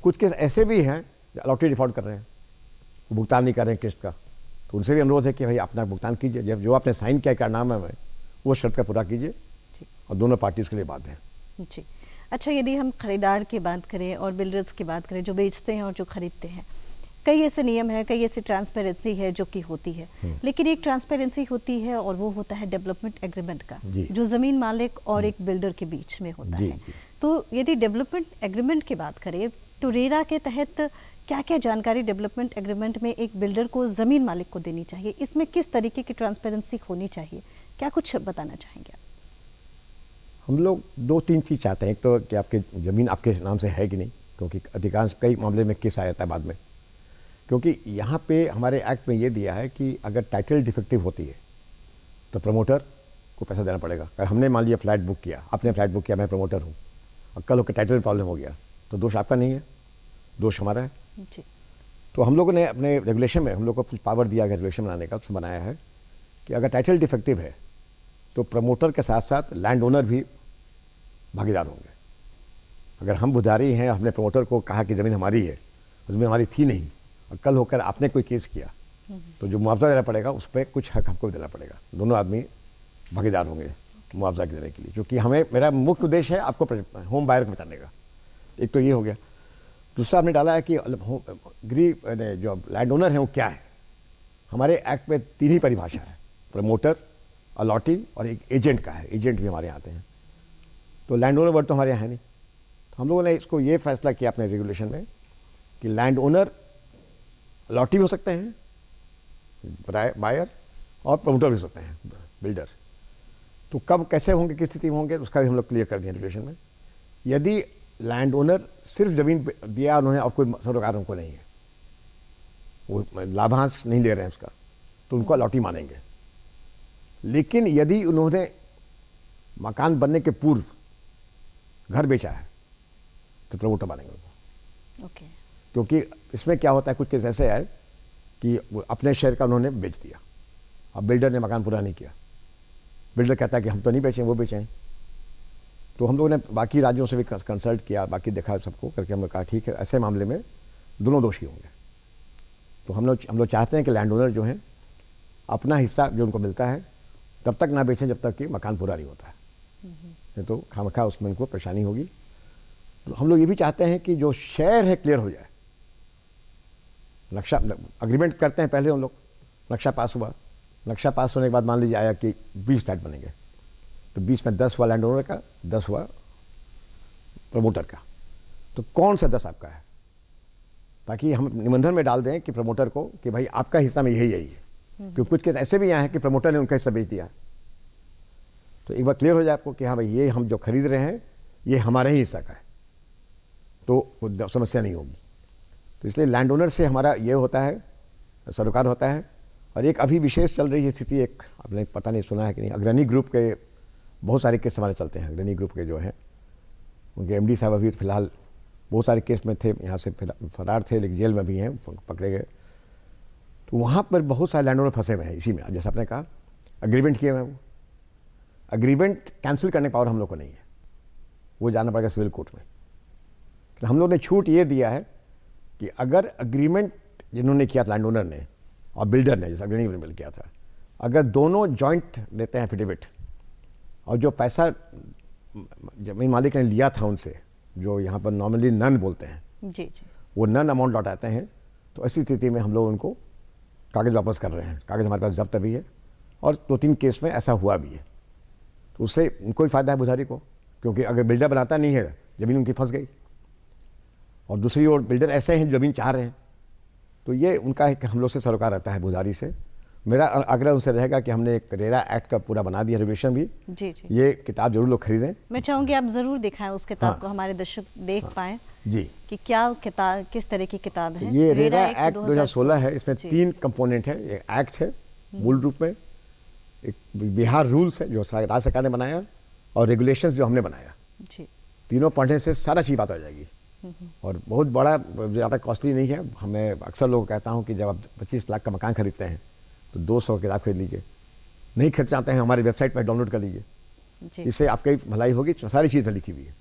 कुछ केस ऐसे भी हैं जो अलॉटी डिफ़ॉल्ट कर रहे हैं, वो भुगतान नहीं कर रहे हैं किस्त का, तो उनसे भी अनुरोध है कि भाई अपना भुगतान कीजिए, जब जो आपने साइन किया करारनामा में वो शर्त का पूरा कीजिए और दोनों पार्टी उसके लिए बाध्य हैं। जी। अच्छा, यदि हम खरीदार की बात करें और बिल्डर्स की बात करें जो बेचते हैं और जो खरीदते हैं, कई ऐसे नियम है, कई ऐसी ट्रांसपेरेंसी है जो कि होती है, लेकिन एक ट्रांसपेरेंसी होती है और वो होता है डेवलपमेंट एग्रीमेंट का, जो ज़मीन मालिक और एक बिल्डर के बीच में होता है। तो यदि डेवलपमेंट एग्रीमेंट की बात करें तो रेरा के तहत क्या क्या जानकारी डेवलपमेंट एग्रीमेंट में एक बिल्डर को ज़मीन मालिक को देनी चाहिए, इसमें किस तरीके की ट्रांसपेरेंसी होनी चाहिए, क्या कुछ बताना चाहेंगे आप? हम लोग 2-3 चीज़ चाहते हैं। एक तो कि आपकी ज़मीन आपके नाम से है कि नहीं, क्योंकि अधिकांश कई मामले में केस आ जाता है बाद में, क्योंकि यहाँ पे हमारे एक्ट में ये दिया है कि अगर टाइटल डिफेक्टिव होती है तो प्रमोटर को पैसा देना पड़ेगा। अगर हमने मान लिया फ्लैट बुक किया, आपने फ्लैट बुक किया, मैं प्रमोटर हूँ, और कल होकर टाइटल में प्रॉब्लम हो गया तो दोष आपका नहीं है, दोष हमारा है। जी। तो हम लोगों ने अपने रेगुलेशन में हम लोग को कुछ पावर दिया गया रेगुलेशन बनाने का, उसमें बनाया है कि अगर टाइटल डिफेक्टिव है तो प्रमोटर के साथ साथ लैंड ओनर भी भागीदार होंगे। अगर हम बुधारी हैं, हमने प्रमोटर को कहा कि ज़मीन हमारी है, ज़मीन हमारी थी नहीं, और कल होकर आपने कोई केस किया तो जो मुआवजा देना पड़ेगा उस पर कुछ हक हमको देना पड़ेगा, दोनों आदमी भागीदार होंगे मुआवजा देने के लिए, क्योंकि हमें, मेरा मुख्य उद्देश्य है आपको होम बायर को बचाने का। एक तो ये हो गया। दूसरा आपने डाला है कि जो लैंड ओनर है वो क्या है। हमारे एक्ट में 3 ही परिभाषा है, प्रमोटर, अलॉटी और एक एजेंट का है, एजेंट भी हमारे यहाँ आते हैं। तो लैंड ओनर वर्ड तो हमारे यहाँ है नहीं, तो हम लोगों ने इसको ये फैसला किया अपने रेगुलेशन में कि लैंड ओनर अलॉटी भी हो सकते हैं, बायर, और प्रमोटर भी हो सकते हैं, बिल्डर। तो कब कैसे होंगे, किस स्थिति में होंगे, उसका भी हम लोग क्लियर कर दिए रेगुलेशन में। यदि लैंड ओनर सिर्फ ज़मीन दिया उन्होंने और कोई सरोकार उनको नहीं है, वो लाभांश नहीं ले रहे हैं उसका, तो उनको अलॉटी मानेंगे। लेकिन यदि उन्होंने मकान बनने के पूर्व घर बेचा है तो प्रमोटर मानेंगे उनको। ओके। क्योंकि इसमें क्या होता है, कुछ केस ऐसे आए कि वो अपने शेयर का उन्होंने बेच दिया, अब बिल्डर ने मकान पूरा नहीं किया, बिल्डर कहता है कि हम तो नहीं बेचें, वो बेचें। तो हम लोगों ने बाकी राज्यों से भी कंसल्ट किया, बाकी देखा सबको करके, हमने कहा ठीक है, ऐसे मामले में दोनों दोषी होंगे। तो हम लोग चाहते हैं कि लैंड ओनर जो हैं अपना हिस्सा जो उनको मिलता है तब तक ना बेचें जब तक कि मकान पूरा नहीं होता है, नहीं तो खामखा उसमें उनको परेशानी होगी। तो हम लोग ये भी चाहते हैं कि जो शेयर है क्लियर हो जाए। नक्शा अग्रीमेंट करते हैं पहले हम लोग, नक्शा पास हुआ, नक्शा पास होने के बाद मान लीजिए आया कि 20 फ्लैट बनेंगे, तो 20 में 10 हुआ लैंड ओनर का, 10 हुआ प्रमोटर का। तो कौन सा 10 आपका है, ताकि हम निबंधन में डाल दें कि प्रमोटर को कि भाई आपका हिस्सा में यही है। क्योंकि कुछ केस ऐसे भी आए हैं कि प्रमोटर ने उनका हिस्सा बेच दिया। तो एक बार क्लियर हो जाए आपको कि हाँ भाई ये हम जो खरीद रहे हैं ये हमारे ही हिस्सा का है, तो समस्या नहीं होगी। तो इसलिए लैंड ओनर से हमारा ये होता है, सरोकार होता है। और एक अभी विशेष चल रही है स्थिति, एक आपने पता नहीं सुना है कि नहीं, अग्रणी ग्रुप के बहुत सारे केस हमारे चलते हैं। अग्रणी ग्रुप के जो हैं उनके एमडी साहब अभी फ़िलहाल बहुत सारे केस में थे, यहाँ से फरार थे, लेकिन जेल में भी हैं, पकड़े गए। तो वहाँ पर बहुत सारे लैंड ओनर फंसे हुए हैं इसी में। जैसे आपने कहा अग्रीमेंट किए हुए हैं, वो अग्रीमेंट कैंसिल करने का पावर हम लोग को नहीं है, वो जाना पड़ेगा सिविल कोर्ट में। तो हम लोग ने छूट ये दिया है कि अगर अग्रीमेंट जिन्होंने किया लैंड ओनर ने और बिल्डर ने, जैसे अग्रणी बिल किया था, अगर दोनों जॉइंट देते हैं एफिडेविट, और जो पैसा जमीन मालिक ने लिया था उनसे, जो यहाँ पर नॉर्मली नन बोलते हैं, जी जी, वो नन अमाउंट लौटाते हैं, तो ऐसी स्थिति में हम लोग उनको कागज़ वापस कर रहे हैं। कागज़ हमारे पास जब्त भी है और 2-3 केस में ऐसा हुआ भी है। तो उससे उनको ही फ़ायदा है बुधारी को, क्योंकि अगर बिल्डर बनाता नहीं है ज़मीन उनकी फंस गई, और दूसरी ओर बिल्डर ऐसे हैं ज़मीन चाह रहे हैं, तो ये उनका एक हम लोग से सरोकार रहता है बुधारी से। मेरा आग्रह उनसे रहेगा कि हमने एक रेरा एक्ट का पूरा बना दिया रेगुलेशन भी। जी जी, ये किताब जरूर लोग खरीदें। मैं चाहूँगी आप ज़रूर दिखाएं उस किताब को, हमारे दर्शक देख पाएँ जी कि क्या किताब, किस तरह की किताब है। ये रेरा एक्ट 2016 है। इसमें 3 कंपोनेंट है। एक एक्ट है मूल रूप में, एक बिहार रूल्स है जो राज्य सरकार ने बनाया, और रेगुलेशंस जो हमने बनाया। जी, तीनों पढ़ने से सारा चीज़ बात हो जाएगी। और बहुत बड़ा, ज़्यादा कॉस्टली नहीं है। हमें अक्सर लोग कहता हूँ कि जब आप 25 लाख का मकान खरीदते हैं तो 200 किताब खरीद लीजिए, नहीं खरीद चाहते हैं हमारी वेबसाइट पर डाउनलोड कर लीजिए, इससे आपकी भलाई होगी। सारी चीज़ें लिखी हुई है।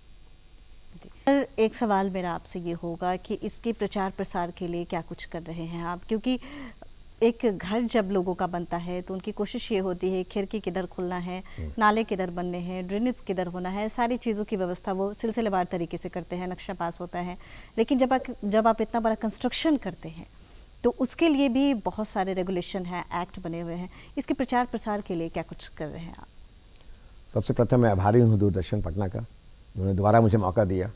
एक सवाल मेरा आपसे ये होगा कि इसके प्रचार प्रसार के लिए क्या कुछ कर रहे हैं आप, क्योंकि एक घर जब लोगों का बनता है तो उनकी कोशिश ये होती है खिड़की किधर खुलना है, नाले किधर बनने हैं, ड्रेनेज किधर होना है, सारी चीज़ों की व्यवस्था वो सिलसिलेवार तरीके से करते हैं, नक्शा पास होता है। लेकिन जब आप इतना बड़ा कंस्ट्रक्शन करते हैं तो उसके लिए भी बहुत सारे रेगुलेशन हैं, एक्ट बने हुए हैं। इसके प्रचार प्रसार के लिए क्या कुछ कर रहे हैं आप? सबसे प्रथम मैं आभारी हूँ दूरदर्शन पटना का, उन्होंने दोबारा मुझे मौका दिया।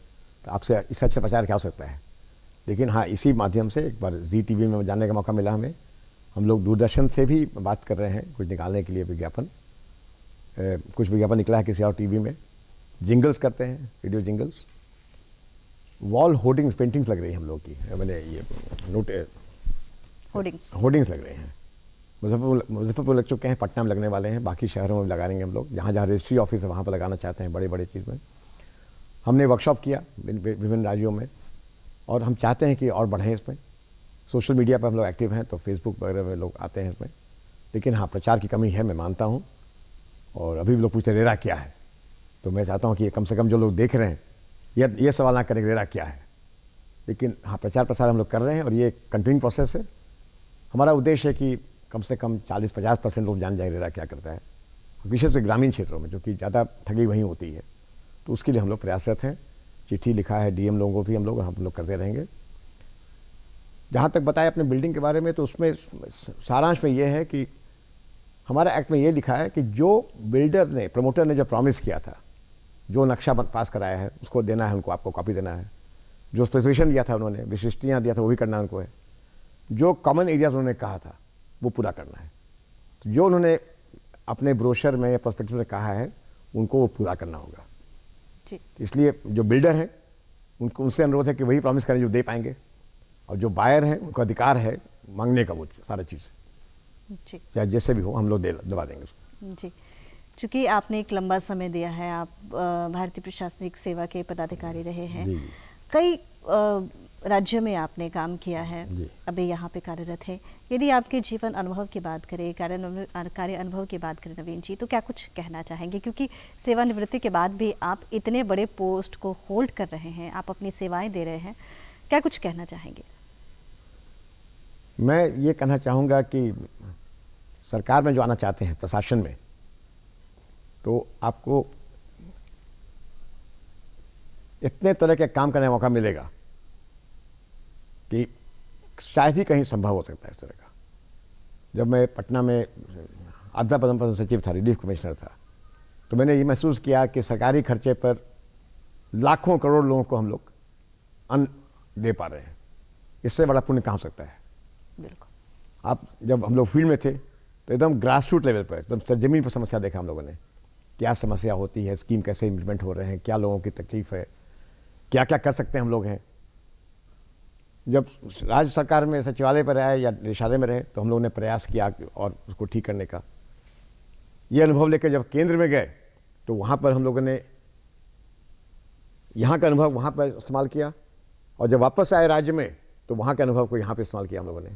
तो आपसे इससे अच्छा प्रचार क्या हो सकता है। लेकिन हाँ, इसी माध्यम से एक बार जी टीवी में जाने का मौका मिला हमें। हम लोग दूरदर्शन से भी बात कर रहे हैं कुछ निकालने के लिए विज्ञापन। कुछ विज्ञापन निकला है किसी और टीवी में। जिंगल्स करते हैं, radio jingles, wall hoardings, paintings लग रही है हम लोग की। मैंने ये नोट होर्डिंग्स लग रहे हैं। मुजफ्फरपुर लग चुके हैं, पटना में लगने वाले हैं, बाकी शहरों में लगाएंगे हम लोग। जहाँ जहाँ रजिस्ट्री ऑफिस है वहाँ पर लगाना चाहते हैं, बड़े बड़े चीज़ में। हमने वर्कशॉप किया विभिन्न राज्यों में और हम चाहते हैं कि और बढ़ें इसमें। सोशल मीडिया पर हम लोग एक्टिव हैं, तो फेसबुक वगैरह में लोग आते हैं इसमें। लेकिन हाँ, प्रचार की कमी है, मैं मानता हूँ। और अभी भी लोग पूछते रेरा क्या है, तो मैं चाहता हूँ कि कम से कम जो लोग देख रहे हैं ये सवाल ना करें रेरा क्या है। लेकिन हाँ, प्रचार प्रसार हम लोग कर रहे हैं और ये कंटिन्यूइंग प्रोसेस है। हमारा उद्देश्य है कि कम से कम 40-50% लोग जान जाए रेरा क्या करता है, विशेष से ग्रामीण क्षेत्रों में, जो कि ज़्यादा ठगी वहीं होती है। तो उसके लिए हम लोग प्रयासरत हैं। चिट्ठी लिखा है डीएम लोगों को भी, हम लोग करते रहेंगे। जहाँ तक बताया अपने बिल्डिंग के बारे में, तो उसमें सारांश में ये है कि हमारा एक्ट में ये लिखा है कि जो बिल्डर ने, प्रमोटर ने जो प्रॉमिस किया था, जो नक्शा पास कराया है उसको देना है, उनको आपको कॉपी देना है। जो स्पेसिफिकेशन दिया था उन्होंने, विशिष्टियाँ दिया था, वो भी करना उनको है। जो कॉमन एरियाज उन्होंने कहा था वो पूरा करना है। तो जो उन्होंने अपने ब्रोशर में या प्रोस्पेक्टस में कहा है उनको वो पूरा करना होगा जी। इसलिए जो बिल्डर हैं उनसे अनुरोध है कि वही प्रॉमिस करें जो दे पाएंगे, और जो बायर हैं उनको अधिकार है मांगने का वो सारा चीज़, चाहे जैसे भी हो हम लोग दबा देंगे उसको। जी, चूँकि आपने एक लंबा समय दिया है, आप भारतीय प्रशासनिक सेवा के पदाधिकारी रहे हैं, कई राज्यों में आपने काम किया है, अभी यहाँ पे कार्यरत है। यदि आपके जीवन अनुभव की बात करें, कार्य अनुभव की बात करें नवीन जी, तो क्या कुछ कहना चाहेंगे? क्योंकि सेवानिवृत्ति के बाद भी आप इतने बड़े पोस्ट को होल्ड कर रहे हैं, आप अपनी सेवाएं दे रहे हैं, क्या कुछ कहना चाहेंगे? मैं ये कहना चाहूँगा कि सरकार में जो आना चाहते हैं, प्रशासन में, तो आपको इतने तरह के काम करने का मौका मिलेगा कि शायद ही कहीं संभव हो सकता है इस तरह का। जब मैं पटना में आपदा प्रबंधन सचिव था, रिलीफ कमिश्नर था, तो मैंने ये महसूस किया कि सरकारी खर्चे पर लाखों करोड़ लोगों को हम लोग अन्न दे पा रहे हैं। इससे बड़ा पुण्य कहाँ हो सकता है। बिल्कुल। आप जब हम लोग फील्ड में थे तो एकदम ग्रास रूट लेवल पर, एकदम ज़मीन पर समस्या देखा हम लोगों ने, क्या समस्या होती है, स्कीम कैसे इम्प्लीमेंट हो रहे हैं, क्या लोगों की तकलीफ है, क्या क्या कर सकते हैं हम लोग हैं। जब राज्य सरकार में सचिवालय पर रहे या निदेशालय में रहे तो हम लोगों ने प्रयास किया और उसको ठीक करने का। ये अनुभव लेकर जब केंद्र में गए तो वहाँ पर हम लोगों ने यहाँ का अनुभव वहाँ पर इस्तेमाल किया, और जब वापस आए राज्य में तो वहाँ के अनुभव को यहाँ पे इस्तेमाल किया हम लोगों ने।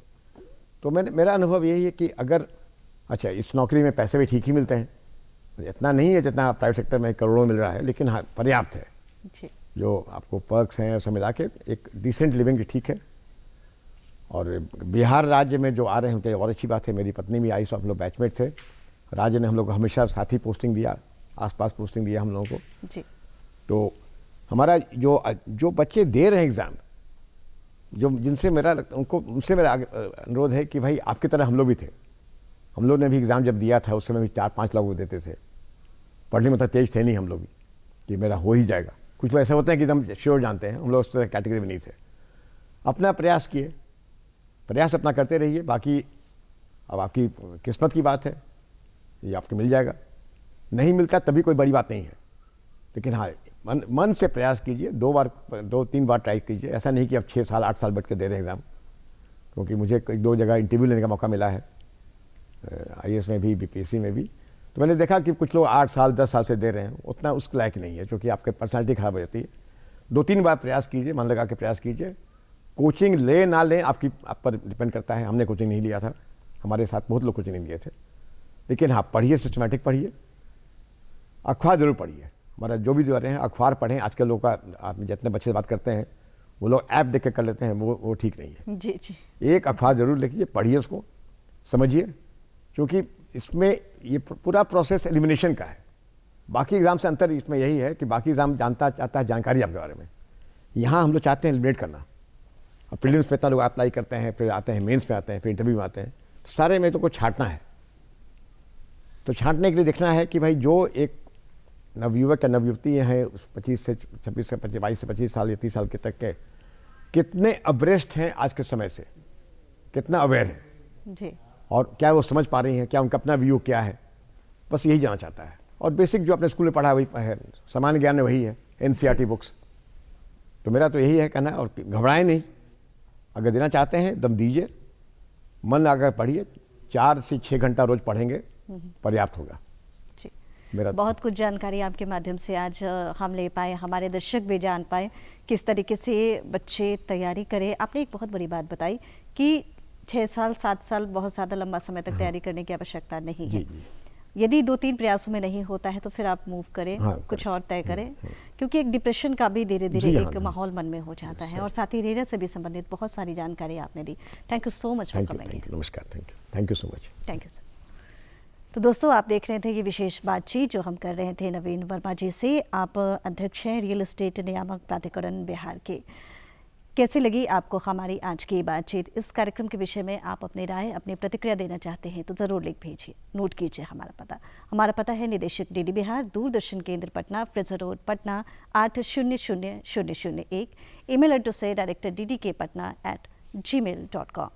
तो मेरा अनुभव यही है कि अगर अच्छा, इस नौकरी में पैसे भी ठीक ही मिलते हैं, इतना नहीं है जितना प्राइवेट सेक्टर में करोड़ों मिल रहा है, लेकिन हाँ पर्याप्त है। जो आपको पर्क्स हैं सब मिला के एक डिसेंट लिविंग ठीक है। और बिहार राज्य में जो आ रहे हैं उनके और अच्छी बात है। मेरी पत्नी भी आई, सब हम लोग बैचमेट थे। राज्य ने हम लोग को हमेशा साथी पोस्टिंग दिया, आसपास पोस्टिंग दिया हम लोगों को जी। तो हमारा जो बच्चे दे रहे हैं एग्ज़ाम, जो जिनसे उनसे मेरा अनुरोध है कि भाई आपकी तरह हम लोग भी थे। हम लोग ने भी एग्ज़ाम जब दिया था उस समय भी 4-5 लोग देते थे। पढ़ने में तो तेज थे नहीं हम लोग भी कि मेरा हो ही जाएगा। कुछ ऐसे होते हैं कि एकदम श्योर जानते हैं, हम लोग उस तरह कैटेगरी में नहीं थे। अपना प्रयास किए, प्रयास अपना करते रहिए। बाकी अब आपकी किस्मत की बात है, ये आपको मिल जाएगा। नहीं मिलता तभी कोई बड़ी बात नहीं है, लेकिन हाँ मन से प्रयास कीजिए। 2-3 बार ट्राई कीजिए। ऐसा नहीं कि अब 6 साल 8 साल बैठ के दे रहे हैं एग्ज़ाम, क्योंकि मुझे 1-2 जगह इंटरव्यू लेने का मौका मिला है, IAS में भी, BPSC में भी। तो मैंने देखा कि कुछ लोग 8 साल 10 साल से दे रहे हैं, उतना उस लायक नहीं है, क्योंकि आपकी पर्सनैलिटी खराब हो जाती है। 2-3 बार प्रयास कीजिए, मन लगा के प्रयास कीजिए। कोचिंग ले ना लें आप पर डिपेंड करता है। हमने कोचिंग नहीं लिया था, हमारे साथ बहुत लोग कोचिंग नहीं लिए थे। लेकिन हाँ, पढ़िए, सिस्टमेटिक पढ़िए, अखबार जरूर पढ़िए। हमारा जो भी दे रहे हैं अखबार पढ़ें। आजकल लोग का आप जितने बच्चे से बात करते हैं वो लोग ऐप देख के कर लेते हैं, वो ठीक नहीं है। जी जी। एक अखबार ज़रूर लिखिए, पढ़िए, उसको समझिए, क्योंकि इसमें ये पूरा प्रोसेस एलिमिनेशन का है। बाकी एग्ज़ाम से अंतर इसमें यही है कि बाकी एग्ज़ाम चाहता है जानकारी आपके बारे में, यहाँ हम लोग चाहते हैं एलिमिनेट करना। अब प्रीलिम्स में इतना लोग अप्लाई करते हैं, फिर आते हैं मेंस में आते हैं, फिर इंटरव्यू में आते हैं, तो सारे में तो कुछ छांटना है। तो छांटने के लिए देखना है कि भाई जो एक नवयुवक या नवयुवती हैं उस 25 से 26 से 22 से 25 साल या 30 साल के तक के कितने अब्रेस्ट हैं आज के समय से, कितना अवेयर है जी। और क्या वो समझ पा रही हैं, क्या उनका अपना व्यू क्या है, बस यही जानना चाहता है। और बेसिक जो अपने स्कूल में पढ़ा वही है, सामान्य ज्ञान में वही है, NCERT बुक्स। तो मेरा तो यही है कहना, और घबराएं नहीं, अगर देना चाहते हैं दम दीजिए, मन अगर पढ़िए, 4 से 6 घंटा रोज पढ़ेंगे पर्याप्त होगा। जी। मेरा बहुत कुछ जानकारी आपके माध्यम से आज हम ले पाए, हमारे दर्शक भी जान पाए किस तरीके से बच्चे तैयारी करें। आपने एक बहुत बड़ी बात बताई कि 6 साल 7 साल बहुत ज़्यादा लंबा समय तक तैयारी करने की आवश्यकता नहीं है। यदि 2-3 प्रयासों में नहीं होता है तो फिर आप मूव करें, कुछ और तय करें, क्योंकि एक डिप्रेशन का भी धीरे धीरे एक माहौल मन में हो जाता है। और साथ ही रेरा से भी संबंधित बहुत सारी जानकारी आपने दी। Thank you so much for coming. नमस्कार, thank you so much. Thank you sir. तो दोस्तों, आप देख रहे थे ये विशेष बातचीत जो हम कर रहे थे नवीन वर्मा जी से। आप अध्यक्ष हैं रियल एस्टेट नियामक प्राधिकरण बिहार के। कैसी लगी आपको हमारी आज की बातचीत? इस कार्यक्रम के विषय में आप अपनी राय, अपनी प्रतिक्रिया देना चाहते हैं तो ज़रूर लिख भेजिए। नोट कीजिए हमारा पता है निदेशक DD बिहार, दूरदर्शन केंद्र Patna, Fraser road Patna 800001। Email address है director ddkpatna@gmail.com।